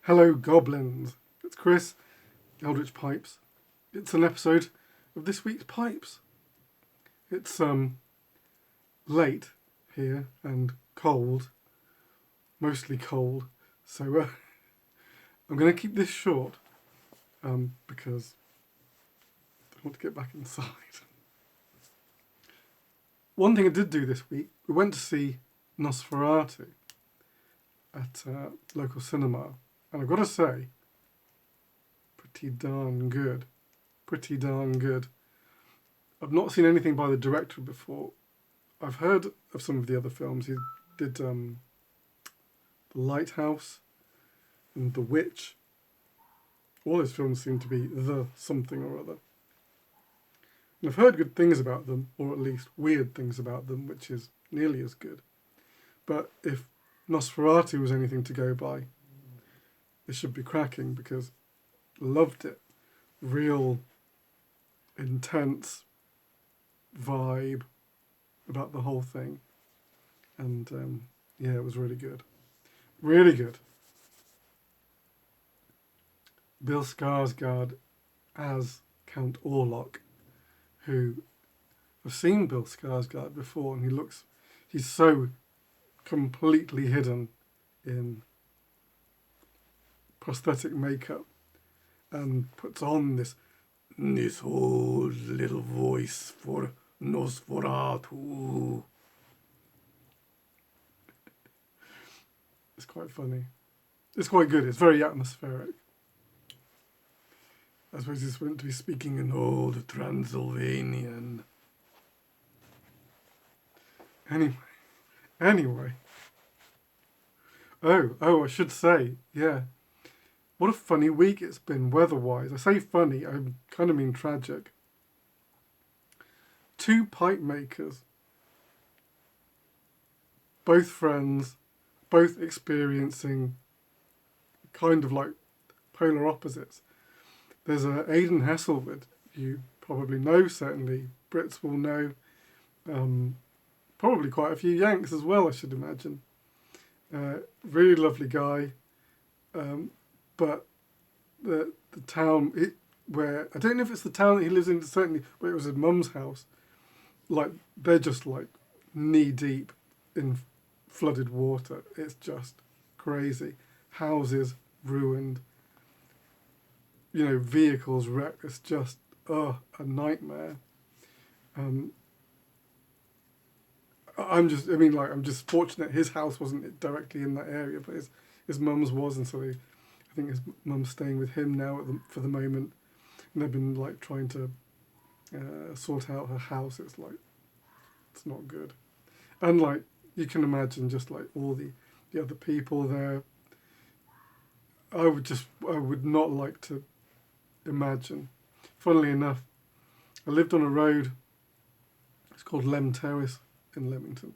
Hello, goblins. It's Chris, Eldritch Pipes. It's an episode of this week's Pipes. It's late here and cold, mostly cold. So I'm going to keep this short because I want to get back inside. One thing I did do this week, we went to see Nosferatu at local cinema. And I've got to say, pretty darn good. Pretty darn good. I've not seen anything by the director before. I've heard of some of the other films. He did The Lighthouse and The Witch. All his films seem to be the something or other. And I've heard good things about them, or at least weird things about them, which is nearly as good. But if Nosferatu was anything to go by, it should be cracking because I loved it. Real intense vibe about the whole thing. And yeah, it was really good. Really good. Bill Skarsgård as Count Orlok, who I've seen Bill Skarsgård before, and he's so completely hidden in prosthetic makeup and puts on this whole little voice for Nosferatu. It's quite funny. It's quite good. It's very atmospheric. I suppose he's meant to be speaking in old Transylvanian. Anyway. Oh, I should say, yeah. What a funny week it's been weather-wise. I say funny, I kind of mean tragic. 2 pipe makers, both friends, both experiencing kind of like polar opposites. There's Aidan Hesselwood, you probably know, certainly Brits will know. Probably quite a few Yanks as well, I should imagine. Really lovely guy. But the town where, I don't know if it's the town that he lives in, certainly, but it was his mum's house. Like, they're just like knee deep in flooded water. It's just crazy. Houses ruined. You know, vehicles wrecked. It's just, a nightmare. I'm just fortunate his house wasn't directly in that area, but his mum's was, and so I think his mum's staying with him now for the moment, and they've been like trying to sort out her house. It's not good, and like you can imagine, just like all the other people there, I would not like to imagine. Funnily enough, I lived on a road. It's called Lem Terrace in Leamington.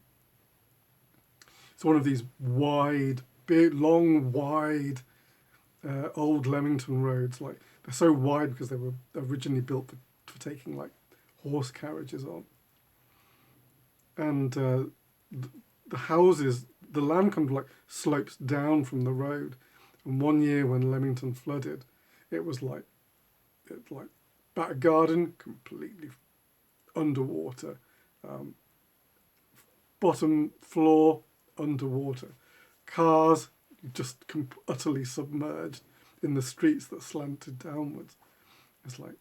It's one of these wide, big, long, wide. Old Leamington roads, like they're so wide because they were originally built for taking like horse carriages on. And the houses, the land kind of like slopes down from the road. And one year when Leamington flooded, it was like back garden completely underwater, bottom floor underwater, cars just utterly submerged in the streets that slanted downwards. It's like,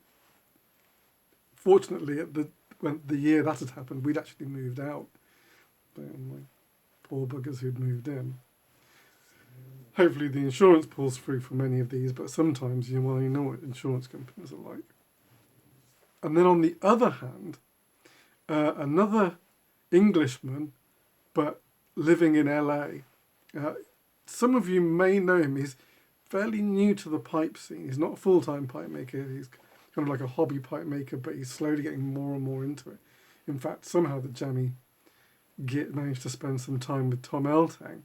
fortunately, when the year that had happened, we'd actually moved out. Like, poor buggers who'd moved in. Hopefully the insurance pulls through for many of these, but sometimes, you know what insurance companies are like. And then on the other hand, another Englishman, but living in LA, some of you may know him. He's fairly new to the pipe scene. He's not a full-time pipe maker. He's kind of like a hobby pipe maker, but he's slowly getting more and more into it. In fact, somehow the Jammy managed to spend some time with Tom Eltang,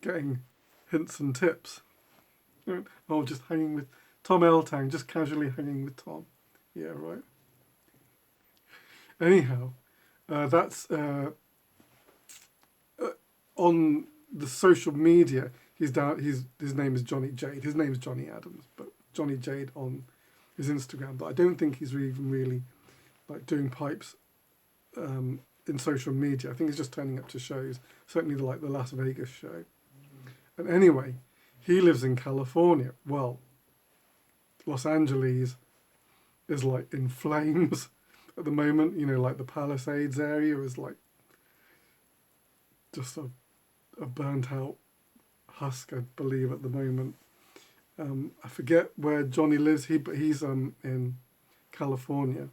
getting hints and tips. Oh, just hanging with Tom Eltang, just casually hanging with Tom. Yeah, right. Anyhow, that's on the social media. He's down. His name is Johnny Jade. His name is Johnny Adams, but Johnny Jade on his Instagram. But I don't think he's even really like doing pipes in social media. I think he's just turning up to shows. Certainly, the Las Vegas show. And anyway, he lives in California. Well, Los Angeles is like in flames at the moment. You know, like the Palisades area is like just a burnt out husk, I believe, at the moment. I forget where Johnny lives. But he's in California,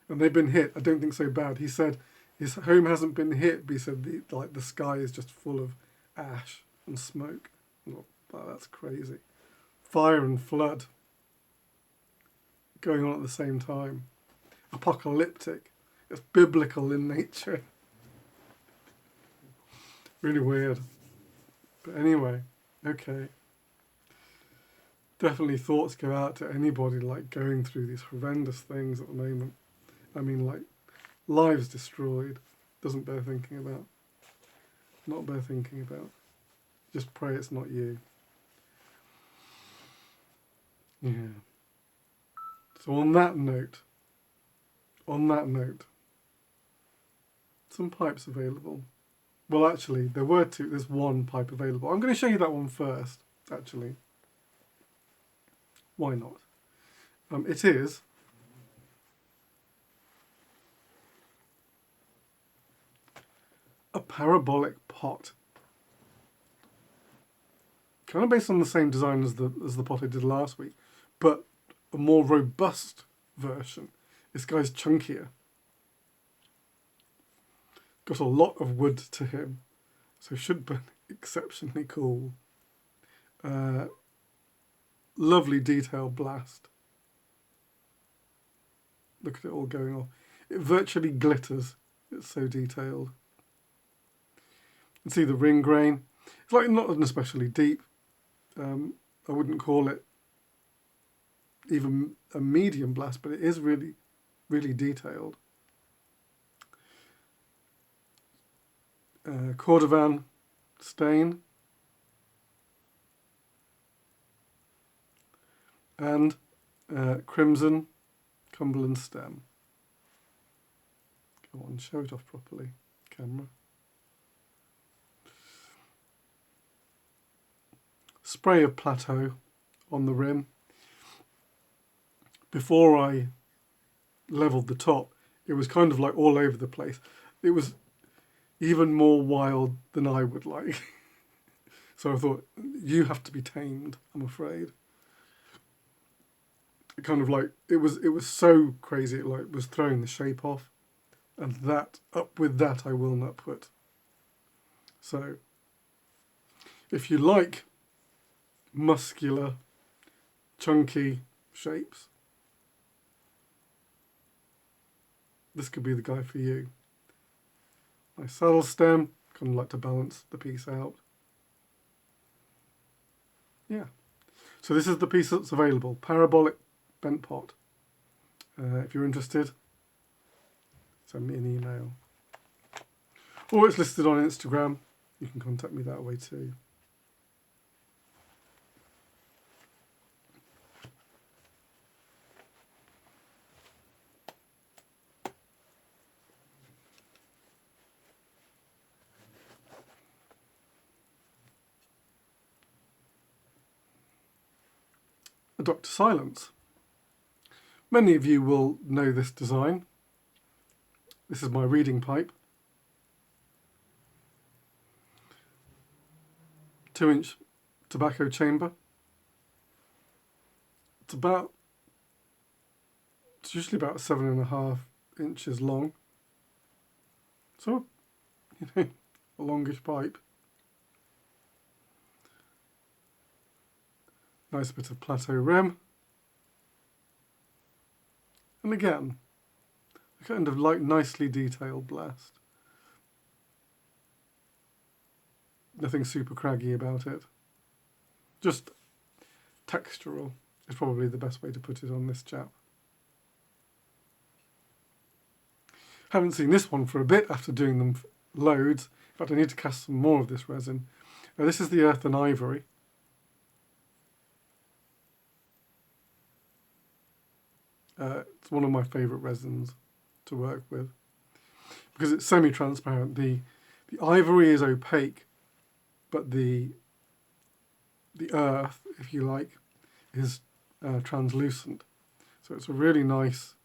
and they've been hit. I don't think so bad. He said his home hasn't been hit, but he said the sky is just full of ash and smoke. Oh, that's crazy. Fire and flood going on at the same time. Apocalyptic. It's biblical in nature. Really weird. But anyway, okay. Definitely thoughts go out to anybody like going through these horrendous things at the moment. I mean, like, lives destroyed. Doesn't bear thinking about. Not bear thinking about. Just pray it's not you. Yeah. So on that note, some pipes available. Well, actually, there were two. There's one pipe available. I'm going to show you that one first, actually. Why not? It is a parabolic pot. Kind of based on the same design as the pot I did last week, but a more robust version. This guy's chunkier. Got a lot of wood to him, so should burn exceptionally cool. Lovely detailed blast. Look at it all going off. It virtually glitters. It's so detailed. You can see the ring grain. It's like not an especially deep. I wouldn't call it even a medium blast, but it is really, really detailed. Cordovan stain. And crimson Cumberland stem. Go on, show it off properly, camera. Spray of plateau on the rim. Before I levelled the top, it was kind of like all over the place. It was even more wild than I would like. So I thought, you have to be tamed, I'm afraid. It kind of like, it was so crazy, it like was throwing the shape off. And that, up with that, I will not put. So, if you like muscular, chunky shapes, this could be the guy for you. Nice saddle stem, kind of like to balance the piece out. Yeah. So this is the piece that's available, parabolic bent pot. If you're interested, send me an email. Or it's listed on Instagram. You can contact me that way too. Dr. Silence. Many of you will know this design. This is my reading pipe. 2-inch tobacco chamber. It's usually about 7.5 inches long. So, a longish pipe. Nice bit of plateau rim. And again, a kind of like nicely detailed blast. Nothing super craggy about it. Just textural is probably the best way to put it on this chap. Haven't seen this one for a bit after doing them loads. In fact, I need to cast some more of this resin. This is the earth and ivory. It's one of my favourite resins to work with because it's semi-transparent. The ivory is opaque, but the earth, if you like, is translucent. So it's a really nice,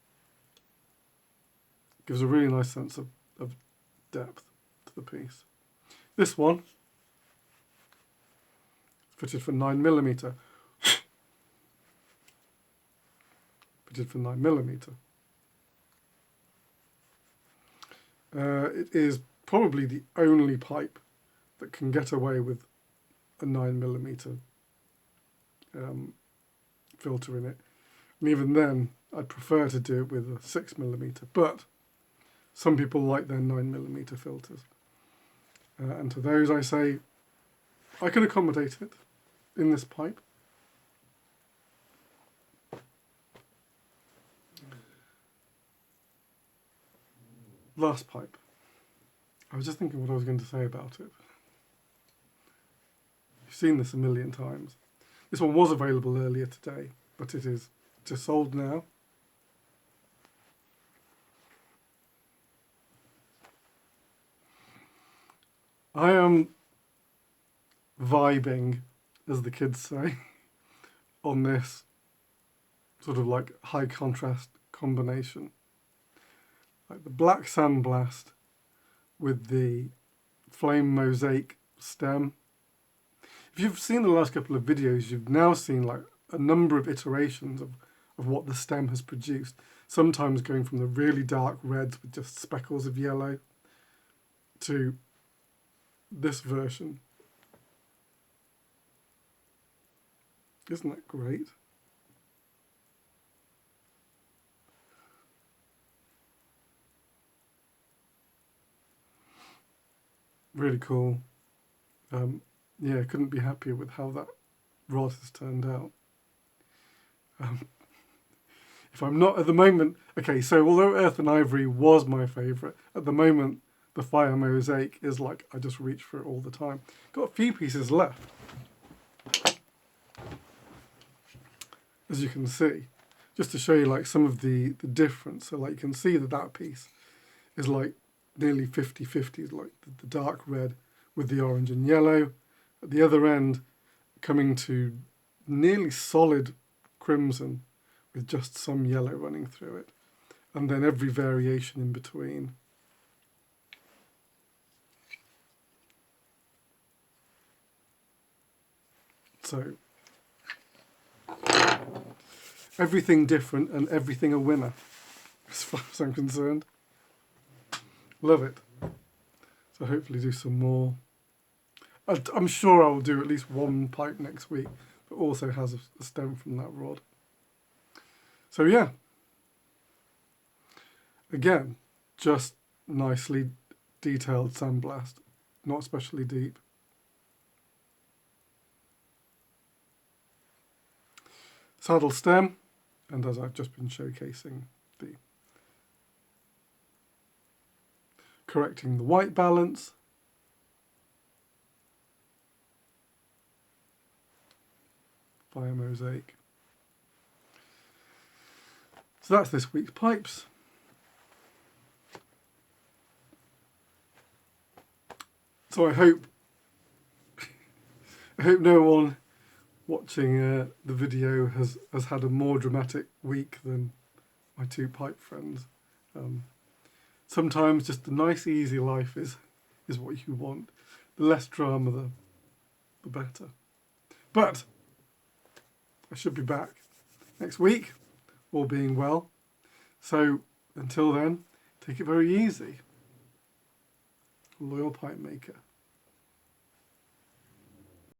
gives a really nice sense of depth to the piece. This one, fitted for 9mm. Fitted for 9mm. It is probably the only pipe that can get away with a 9mm filter in it. And even then, I'd prefer to do it with a 6mm, but some people like their 9mm filters. And to those I say, I can accommodate it in this pipe. Last pipe. I was just thinking what I was going to say about it. You've seen this a million times. This one was available earlier today, but it is just sold now. I am vibing, as the kids say, on this sort of like high contrast combination. Like the black sandblast with the flame mosaic stem. If you've seen the last couple of videos, you've now seen like a number of iterations of what the stem has produced. Sometimes going from the really dark reds with just speckles of yellow to this version. Isn't that great? Really cool. Yeah, couldn't be happier with how that rod has turned out. If I'm not at the moment, okay, so although Earth and Ivory was my favourite, at the moment the Fire Mosaic is like, I just reach for it all the time. Got a few pieces left, as you can see, just to show you like some of the difference. So like you can see that piece is like nearly 50-50, like the dark red with the orange and yellow. At the other end, coming to nearly solid crimson with just some yellow running through it. And then every variation in between. So, everything different and everything a winner, as far as I'm concerned. Love it. So hopefully do some more. I'm sure I will do at least one pipe next week that also has a stem from that rod. So yeah, again, just nicely detailed sandblast, not especially deep. Saddle stem, and as I've just been showcasing, the correcting the white balance. Fire mosaic. So that's this week's pipes. So I hope no one watching the video has had a more dramatic week than my two pipe friends. Sometimes just a nice easy life is what you want. The less drama the better. But I should be back next week, all being well. So until then, take it very easy. Loyal pipe maker.